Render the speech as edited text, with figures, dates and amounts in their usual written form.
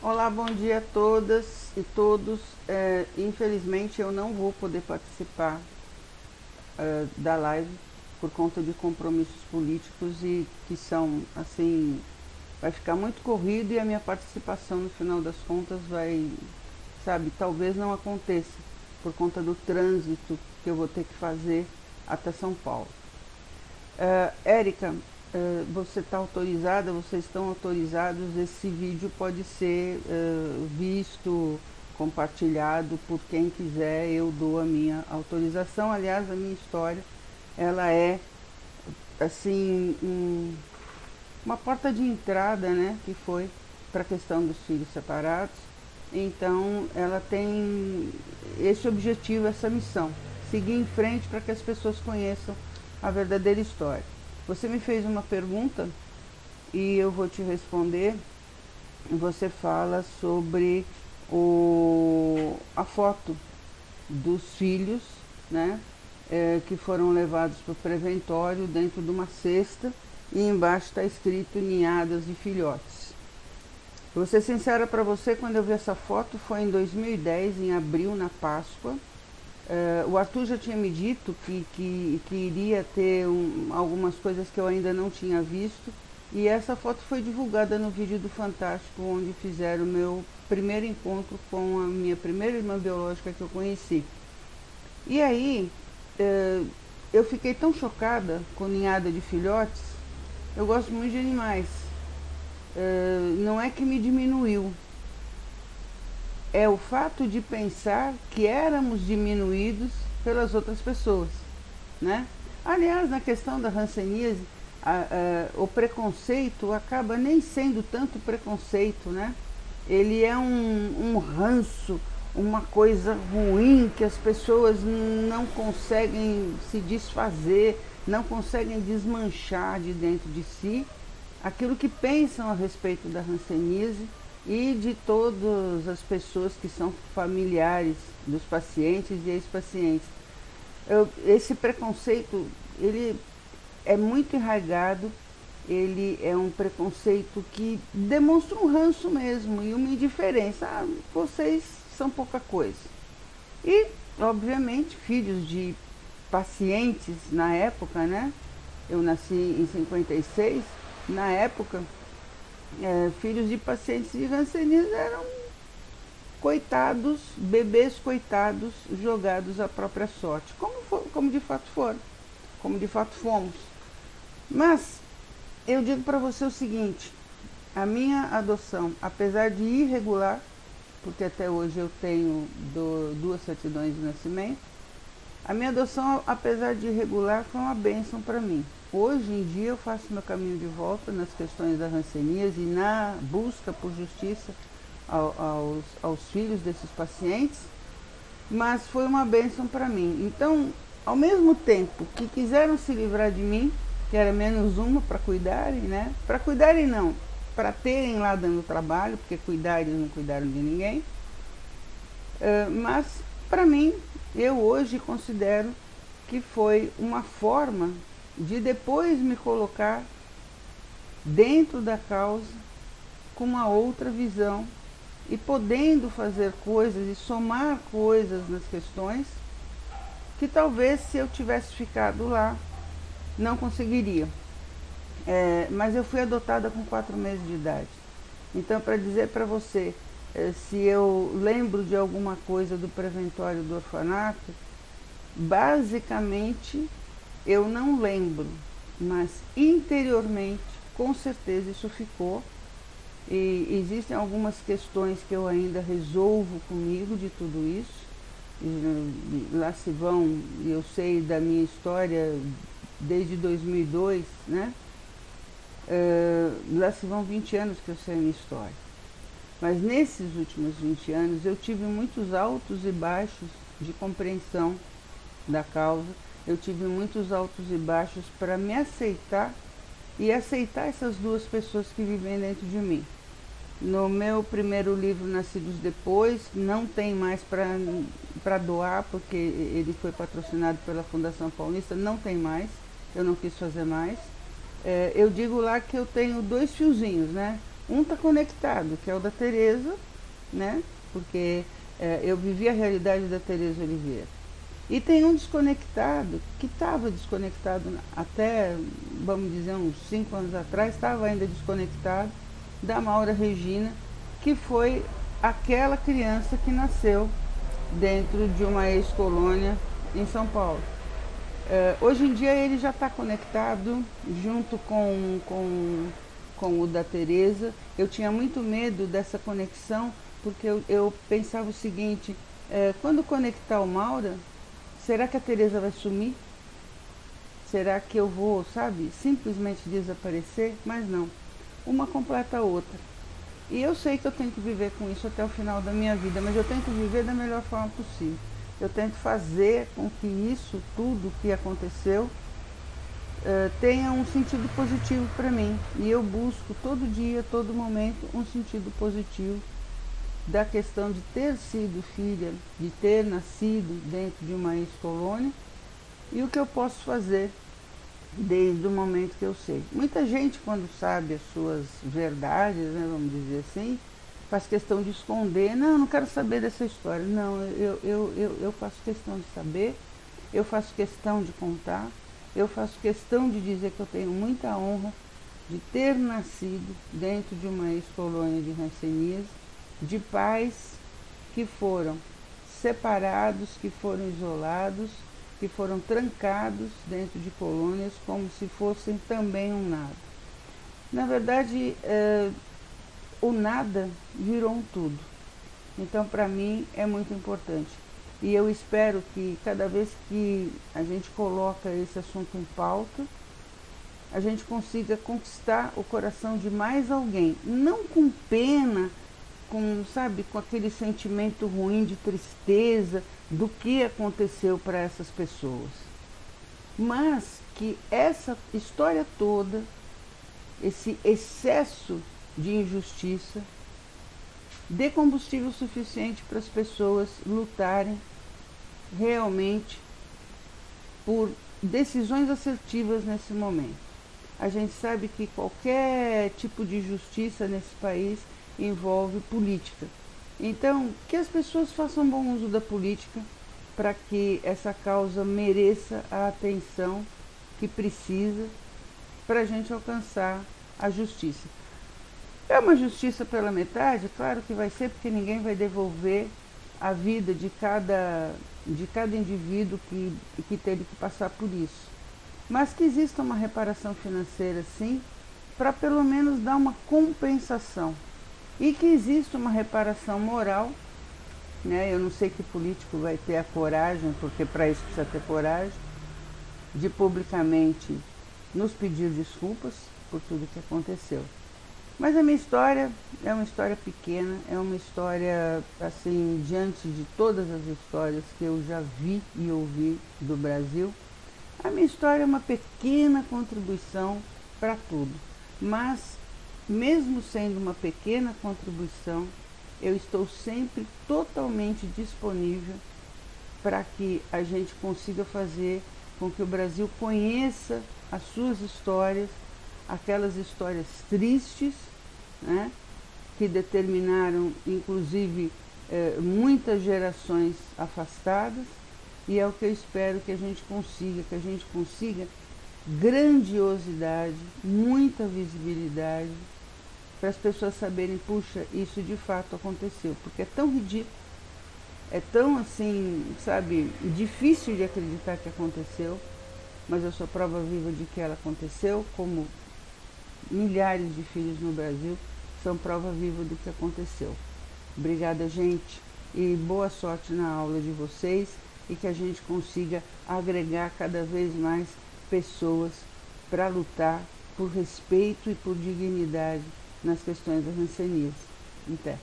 Olá, bom dia a todas e todos. Infelizmente eu não vou poder participar da live por conta de compromissos políticos e que são assim, vai ficar muito corrido e a minha participação no final das contas vai, sabe, talvez não aconteça por conta do trânsito que eu vou ter que fazer até São Paulo. Érica, você está autorizada, vocês estão autorizados, esse vídeo pode ser visto, compartilhado por quem quiser, eu dou a minha autorização. Aliás, a minha história, ela é assim, uma porta de entrada, né, que foi para a questão dos filhos separados. Então, ela tem esse objetivo, essa missão, seguir em frente para que as pessoas conheçam a verdadeira história. Você me fez uma pergunta e eu vou te responder. Você fala sobre a foto dos filhos, né, que foram levados para o preventório dentro de uma cesta e embaixo está escrito ninhadas de filhotes. Vou ser sincera para você, quando eu vi essa foto foi em 2010, em abril, na Páscoa. O Arthur já tinha me dito que iria ter algumas coisas que eu ainda não tinha visto. E essa foto foi divulgada no vídeo do Fantástico, onde fizeram o meu primeiro encontro com a minha primeira irmã biológica que eu conheci. E aí, eu fiquei tão chocada com ninhada de filhotes. Eu gosto muito de animais. Não é que me diminuiu. É o fato de pensar que éramos diminuídos pelas outras pessoas, né? Aliás, na questão da hanseníase, o preconceito acaba nem sendo tanto preconceito, né? Ele é um ranço, uma coisa ruim que as pessoas não conseguem se desfazer, não conseguem desmanchar de dentro de si aquilo que pensam a respeito da hanseníase e de todas as pessoas que são familiares dos pacientes e ex-pacientes. Esse preconceito, ele é muito enraizado, ele é um preconceito que demonstra um ranço mesmo e uma indiferença. Vocês são pouca coisa. E, obviamente, filhos de pacientes na época, né? Eu nasci em 56, na época, filhos de pacientes de hanseníase eram coitados, bebês coitados, jogados à própria sorte, como de fato foram, como de fato fomos. Mas eu digo para você o seguinte: a minha adoção, apesar de irregular, porque até hoje eu tenho duas certidões de nascimento, a minha adoção, apesar de irregular, foi uma bênção para mim. Hoje em dia eu faço meu caminho de volta nas questões da hanseníase e na busca por justiça aos filhos desses pacientes, mas foi uma bênção para mim. Então, ao mesmo tempo que quiseram se livrar de mim, que era menos uma para cuidarem, né? Para cuidarem não, para terem lá dando trabalho, porque cuidar eles não cuidaram de ninguém. Mas, para mim, eu hoje considero que foi uma forma de depois me colocar dentro da causa com uma outra visão e podendo fazer coisas e somar coisas nas questões que talvez se eu tivesse ficado lá não conseguiria. Mas eu fui adotada com 4 meses de idade. Então, para dizer para você, se eu lembro de alguma coisa do preventório do orfanato, basicamente eu não lembro, mas interiormente, com certeza isso ficou. E existem algumas questões que eu ainda resolvo comigo de tudo isso. E lá se vão, eu sei da minha história desde 2002, né? Lá se vão 20 anos que eu sei a minha história. Mas nesses últimos 20 anos eu tive muitos altos e baixos de compreensão da causa. Eu tive muitos altos e baixos para me aceitar e aceitar essas duas pessoas que vivem dentro de mim. No meu primeiro livro, Nascidos Depois, não tem mais para doar, porque ele foi patrocinado pela Fundação Paulista, não tem mais, eu não quis fazer mais. Eu digo lá que eu tenho 2 fiozinhos, né? Um está conectado, que é o da Tereza, né? Porque eu vivi a realidade da Tereza Oliveira. E tem um desconectado, que estava desconectado até, vamos dizer, uns 5 anos atrás, estava ainda desconectado, da Maura Regina, que foi aquela criança que nasceu dentro de uma ex-colônia em São Paulo. Hoje em dia ele já está conectado junto com o da Tereza. Eu tinha muito medo dessa conexão, porque eu pensava o seguinte, quando conectar o Maura, será que a Tereza vai sumir? Será que eu vou, sabe, simplesmente desaparecer? Mas não, uma completa a outra. E eu sei que eu tenho que viver com isso até o final da minha vida, mas eu tenho que viver da melhor forma possível. Eu tento fazer com que isso, tudo que aconteceu, tenha um sentido positivo para mim. E eu busco todo dia, todo momento, um sentido positivo da questão de ter sido filha, de ter nascido dentro de uma ex-colônia, e o que eu posso fazer desde o momento que eu sei. Muita gente, quando sabe as suas verdades, né, vamos dizer assim, faz questão de esconder. Não, não quero saber dessa história. Não, eu faço questão de saber, eu faço questão de contar, eu faço questão de dizer que eu tenho muita honra de ter nascido dentro de uma ex-colônia de hanseníase, de pais que foram separados, que foram isolados, que foram trancados dentro de colônias como se fossem também um nada. Na verdade, o nada virou um tudo. Então, para mim, é muito importante. E eu espero que cada vez que a gente coloca esse assunto em pauta, a gente consiga conquistar o coração de mais alguém. Não com pena, sabe, com aquele sentimento ruim de tristeza do que aconteceu para essas pessoas. Mas que essa história toda, esse excesso de injustiça, dê combustível suficiente para as pessoas lutarem realmente por decisões assertivas nesse momento. A gente sabe que qualquer tipo de justiça nesse país envolve política. Então, que as pessoas façam bom uso da política para que essa causa mereça a atenção que precisa para a gente alcançar a justiça. É uma justiça pela metade? Claro que vai ser, porque ninguém vai devolver a vida de cada indivíduo que teve que passar por isso. Mas que exista uma reparação financeira, sim, para pelo menos dar uma compensação. E que exista uma reparação moral, né? Eu não sei que político vai ter a coragem, porque para isso precisa ter coragem, de publicamente nos pedir desculpas por tudo que aconteceu. Mas a minha história é uma história pequena, é uma história, assim, diante de todas as histórias que eu já vi e ouvi do Brasil, a minha história é uma pequena contribuição para tudo. Mas, mesmo sendo uma pequena contribuição, eu estou sempre totalmente disponível para que a gente consiga fazer com que o Brasil conheça as suas histórias, aquelas histórias tristes, né, que determinaram, inclusive, muitas gerações afastadas, e é o que eu espero que a gente consiga grandiosidade, muita visibilidade, para as pessoas saberem, puxa, isso de fato aconteceu, porque é tão ridículo, é tão assim, sabe, difícil de acreditar que aconteceu, mas eu sou prova viva de que ela aconteceu, como milhares de filhos no Brasil são prova viva do que aconteceu. Obrigada, gente, e boa sorte na aula de vocês, e que a gente consiga agregar cada vez mais pessoas para lutar por respeito e por dignidade nas questões da hanseníase. Até.